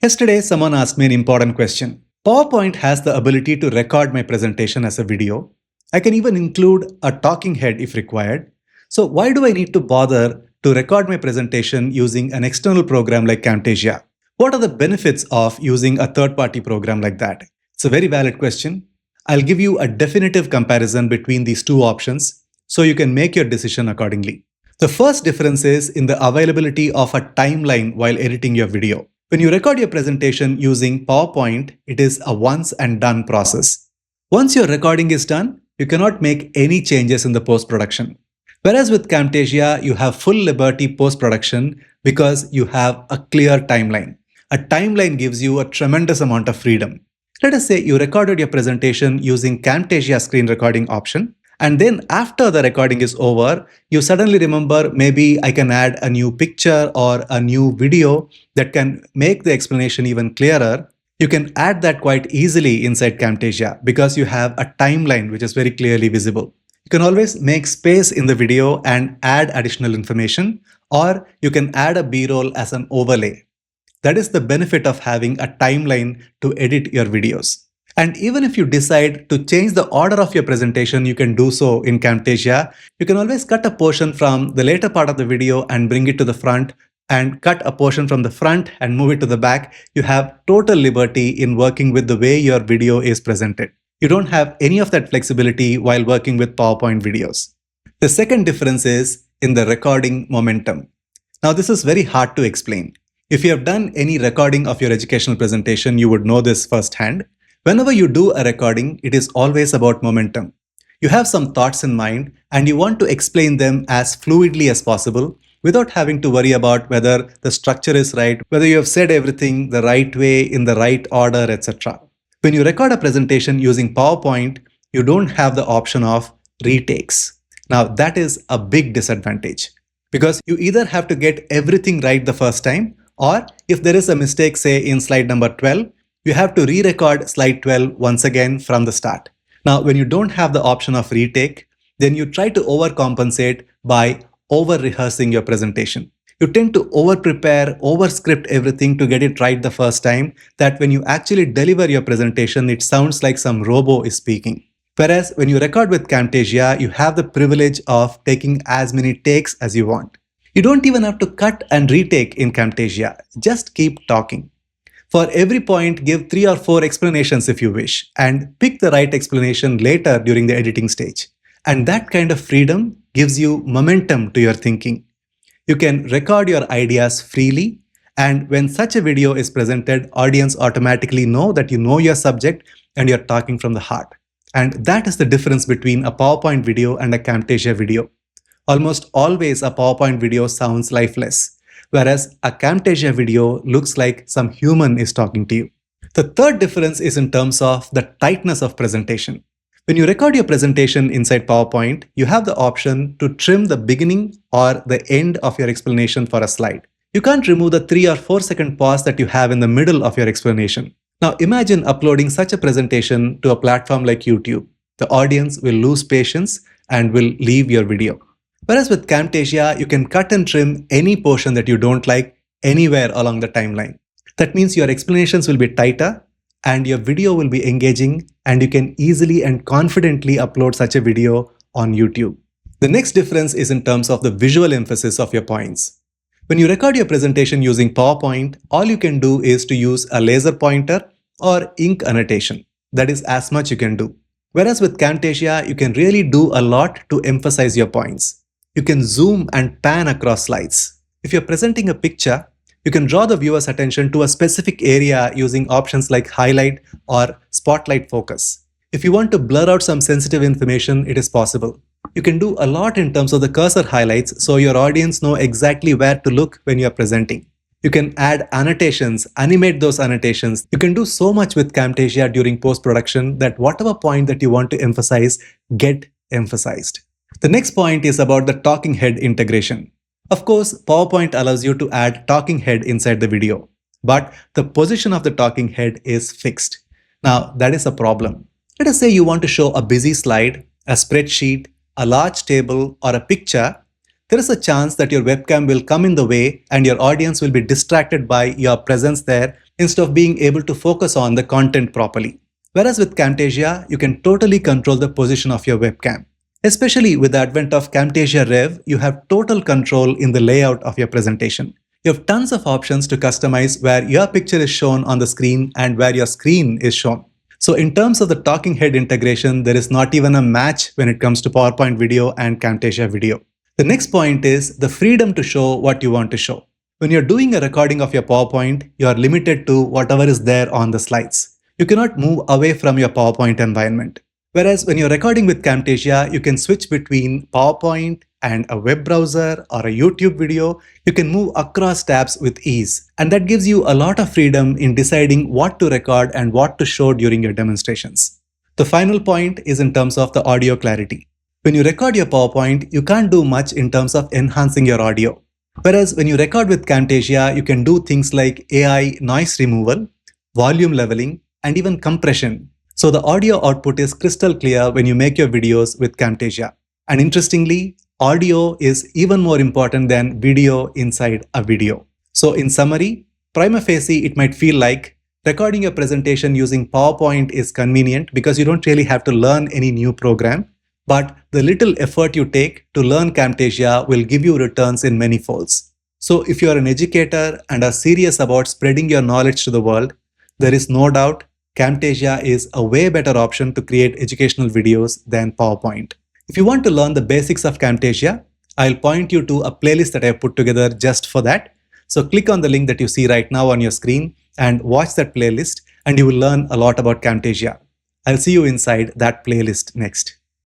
Yesterday, someone asked me an important question. PowerPoint has the ability to record my presentation as a video. I can even include a talking head if required. So why do I need to bother to record my presentation using an external program like Camtasia? What are the benefits of using a third-party program like that? It's a very valid question. I'll give you a definitive comparison between these two options so you can make your decision accordingly. The first difference is in the availability of a timeline while editing your video. When you record your presentation using PowerPoint, it is a once and done process. Once your recording is done, you cannot make any changes in the post-production. Whereas with Camtasia, you have full liberty post-production because you have a clear timeline. A timeline gives you a tremendous amount of freedom. Let us say you recorded your presentation using Camtasia screen recording option, and then after the recording is over, you suddenly remember maybe I can add a new picture or a new video that can make the explanation even clearer. You can add that quite easily inside Camtasia because you have a timeline which is very clearly visible. You can always make space in the video and add additional information, or you can add a B-roll as an overlay. That is the benefit of having a timeline to edit your videos. And even if you decide to change the order of your presentation, you can do so in Camtasia. You can always cut a portion from the later part of the video and bring it to the front, and cut a portion from the front and move it to the back. You have total liberty in working with the way your video is presented. You don't have any of that flexibility while working with PowerPoint videos. The second difference is in the recording momentum. Now, this is very hard to explain. If you have done any recording of your educational presentation, you would know this firsthand. Whenever you do a recording, it is always about momentum. You have some thoughts in mind and you want to explain them as fluidly as possible without having to worry about whether the structure is right, whether you have said everything the right way, in the right order, etc. When you record a presentation using PowerPoint, you don't have the option of retakes. Now, that is a big disadvantage because you either have to get everything right the first time, or if there is a mistake, say in slide number 12, you have to re-record slide 12 once again from the start. Now, when you don't have the option of retake, then you try to overcompensate by over-rehearsing your presentation. You tend to over-prepare, over-script everything to get it right the first time, that when you actually deliver your presentation, it sounds like some robo is speaking. Whereas when you record with Camtasia, you have the privilege of taking as many takes as you want. You don't even have to cut and retake in Camtasia. Just keep talking. For every point, give 3 or 4 explanations if you wish, and pick the right explanation later during the editing stage. And that kind of freedom gives you momentum to your thinking. You can record your ideas freely, and when such a video is presented, audience automatically know that you know your subject and you're talking from the heart. And that is the difference between a PowerPoint video and a Camtasia video. Almost always a PowerPoint video sounds lifeless, whereas a Camtasia video looks like some human is talking to you. The third difference is in terms of the tightness of presentation. When you record your presentation inside PowerPoint, you have the option to trim the beginning or the end of your explanation for a slide. You can't remove the 3 or 4 second pause that you have in the middle of your explanation. Now imagine uploading such a presentation to a platform like YouTube. The audience will lose patience and will leave your video. Whereas with Camtasia, you can cut and trim any portion that you don't like anywhere along the timeline. That means your explanations will be tighter and your video will be engaging, and you can easily and confidently upload such a video on YouTube. The next difference is in terms of the visual emphasis of your points. When you record your presentation using PowerPoint, all you can do is to use a laser pointer or ink annotation. That is as much you can do. Whereas with Camtasia, you can really do a lot to emphasize your points. You can zoom and pan across slides. If you're presenting a picture, you can draw the viewer's attention to a specific area using options like highlight or spotlight focus. If you want to blur out some sensitive information, it is possible. You can do a lot in terms of the cursor highlights so your audience know exactly where to look when you're presenting. You can add annotations, animate those annotations. You can do so much with Camtasia during post-production that whatever point that you want to emphasize, get emphasized. The next point is about the talking head integration. Of course, PowerPoint allows you to add talking head inside the video, but the position of the talking head is fixed. Now, that is a problem. Let us say you want to show a busy slide, a spreadsheet, a large table, or a picture. There is a chance that your webcam will come in the way and your audience will be distracted by your presence there instead of being able to focus on the content properly. Whereas with Camtasia, you can totally control the position of your webcam. Especially with the advent of Camtasia Rev, you have total control in the layout of your presentation. You have tons of options to customize where your picture is shown on the screen and where your screen is shown. So in terms of the talking head integration, there is not even a match when it comes to PowerPoint video and Camtasia video. The next point is the freedom to show what you want to show. When you're doing a recording of your PowerPoint, you are limited to whatever is there on the slides. You cannot move away from your PowerPoint environment. Whereas when you're recording with Camtasia, you can switch between PowerPoint and a web browser or a YouTube video. You can move across tabs with ease. And that gives you a lot of freedom in deciding what to record and what to show during your demonstrations. The final point is in terms of the audio clarity. When you record your PowerPoint, you can't do much in terms of enhancing your audio. Whereas when you record with Camtasia, you can do things like AI noise removal, volume leveling, and even compression. So the audio output is crystal clear when you make your videos with Camtasia. And interestingly, audio is even more important than video inside a video. So in summary, prima facie, it might feel like recording your presentation using PowerPoint is convenient because you don't really have to learn any new program. But the little effort you take to learn Camtasia will give you returns in many folds. So if you are an educator and are serious about spreading your knowledge to the world, there is no doubt Camtasia is a way better option to create educational videos than PowerPoint. If you want to learn the basics of Camtasia, I'll point you to a playlist that I've put together just for that. So click on the link that you see right now on your screen and watch that playlist, and you will learn a lot about Camtasia. I'll see you inside that playlist next.